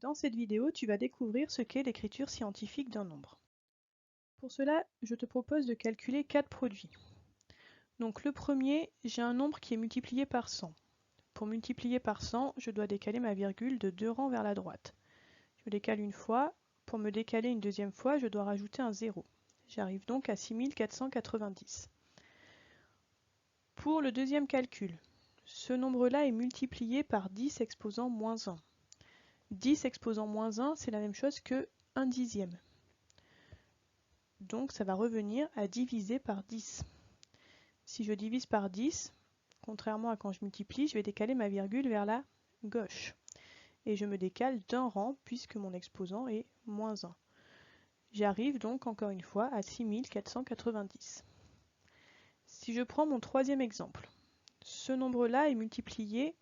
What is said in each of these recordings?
Dans cette vidéo, tu vas découvrir ce qu'est l'écriture scientifique d'un nombre. Pour cela, je te propose de calculer 4 produits. Donc le premier, j'ai un nombre qui est multiplié par 100. Pour multiplier par 100, je dois décaler ma virgule de 2 rangs vers la droite. Je décale une fois. Pour me décaler une deuxième fois, je dois rajouter un 0. J'arrive donc à 6490. Pour le deuxième calcul, ce nombre-là est multiplié par 10 exposant moins 1. 10 exposant moins 1, c'est la même chose que 1 dixième. Donc ça va revenir à diviser par 10. Si je divise par 10, contrairement à quand je multiplie, je vais décaler ma virgule vers la gauche. Et je me décale d'un rang puisque mon exposant est moins 1. J'arrive donc encore une fois à 6490. Si je prends mon troisième exemple, ce nombre-là est multiplié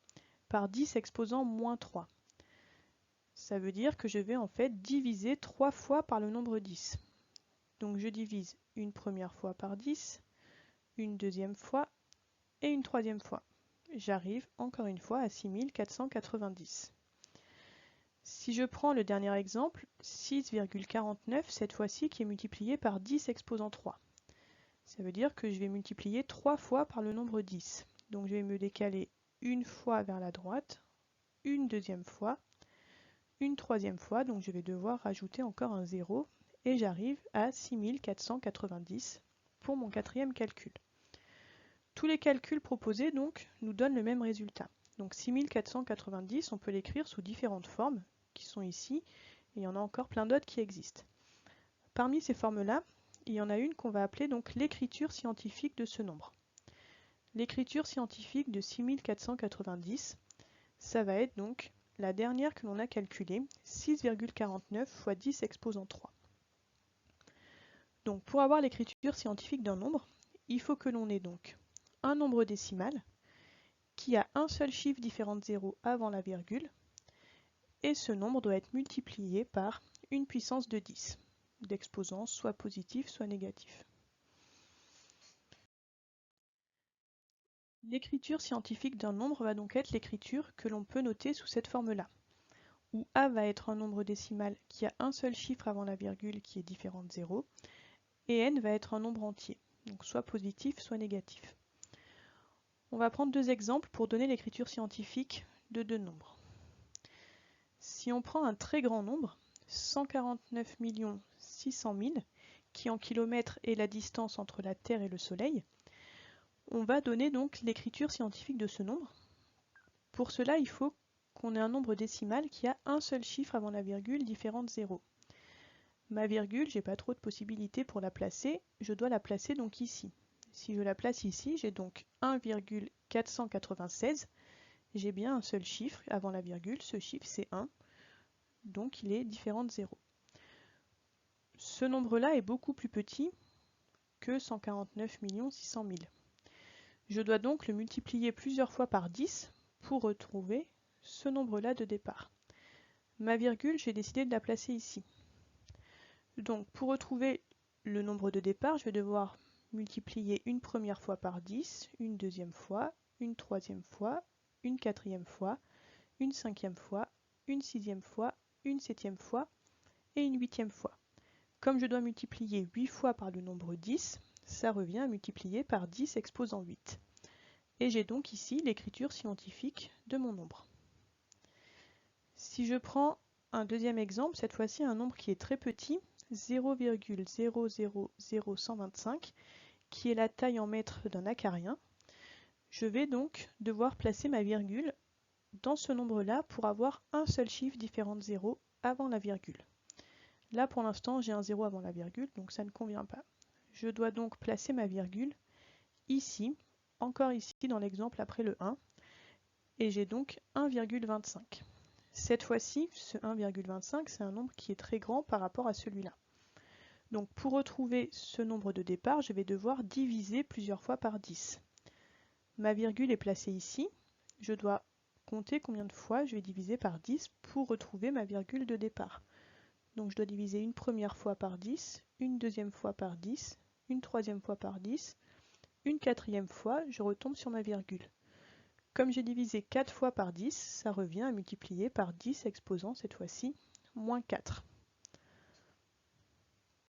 par 10 exposant moins 3. Ça veut dire que je vais en fait diviser 3 fois par le nombre 10. Donc je divise une première fois par 10, une deuxième fois et une troisième fois. J'arrive encore une fois à 6490. Si je prends le dernier exemple, 6,49, cette fois-ci qui est multiplié par 10 exposant 3. Ça veut dire que je vais multiplier 3 fois par le nombre 10. Donc je vais me décaler une fois vers la droite, une deuxième fois, une troisième fois, donc je vais devoir rajouter encore un 0 et j'arrive à 6490 pour mon quatrième calcul. Tous les calculs proposés donc nous donnent le même résultat. Donc 6490, on peut l'écrire sous différentes formes qui sont ici, et il y en a encore plein d'autres qui existent. Parmi ces formes-là, il y en a une qu'on va appeler donc l'écriture scientifique de ce nombre. L'écriture scientifique de 6490, ça va être donc la dernière que l'on a calculée, 6,49 fois 10 exposant 3. Donc pour avoir l'écriture scientifique d'un nombre, il faut que l'on ait donc un nombre décimal qui a un seul chiffre différent de 0 avant la virgule, et ce nombre doit être multiplié par une puissance de 10, d'exposant soit positif soit négatif. L'écriture scientifique d'un nombre va donc être l'écriture que l'on peut noter sous cette forme-là, où A va être un nombre décimal qui a un seul chiffre avant la virgule qui est différent de 0, et N va être un nombre entier, donc soit positif soit négatif. On va prendre deux exemples pour donner l'écriture scientifique de deux nombres. Si on prend un très grand nombre, 149 600 000, qui en kilomètres est la distance entre la Terre et le Soleil, on va donner donc l'écriture scientifique de ce nombre. Pour cela, il faut qu'on ait un nombre décimal qui a un seul chiffre avant la virgule différent de 0. Ma virgule, j'ai pas trop de possibilités pour la placer, je dois la placer donc ici. Si je la place ici, j'ai donc 1,496. J'ai bien un seul chiffre avant la virgule, ce chiffre c'est 1, donc il est différent de 0. Ce nombre-là est beaucoup plus petit que 149 600 000. Je dois donc le multiplier plusieurs fois par 10 pour retrouver ce nombre-là de départ. Ma virgule, j'ai décidé de la placer ici. Donc pour retrouver le nombre de départ, je vais devoir multiplier une première fois par 10, une deuxième fois, une troisième fois, une quatrième fois, une cinquième fois, une sixième fois, une septième fois et une huitième fois. Comme je dois multiplier 8 fois par le nombre 10, ça revient à multiplier par 10 exposant 8. Et j'ai donc ici l'écriture scientifique de mon nombre. Si je prends un deuxième exemple, cette fois-ci un nombre qui est très petit, 0,000125, qui est la taille en mètres d'un acarien, je vais donc devoir placer ma virgule dans ce nombre-là pour avoir un seul chiffre différent de 0 avant la virgule. Là pour l'instant j'ai un 0 avant la virgule, donc ça ne convient pas. Je dois donc placer ma virgule ici, encore ici dans l'exemple après le 1, et j'ai donc 1,25. Cette fois-ci, ce 1,25, c'est un nombre qui est très grand par rapport à celui-là. Donc pour retrouver ce nombre de départ, je vais devoir diviser plusieurs fois par 10. Ma virgule est placée ici, je dois compter combien de fois je vais diviser par 10 pour retrouver ma virgule de départ. Donc je dois diviser une première fois par 10, une deuxième fois par 10, une troisième fois par 10, une quatrième fois, je retombe sur ma virgule. comme j'ai divisé 4 fois par 10, ça revient à multiplier par 10 exposant cette fois-ci moins 4.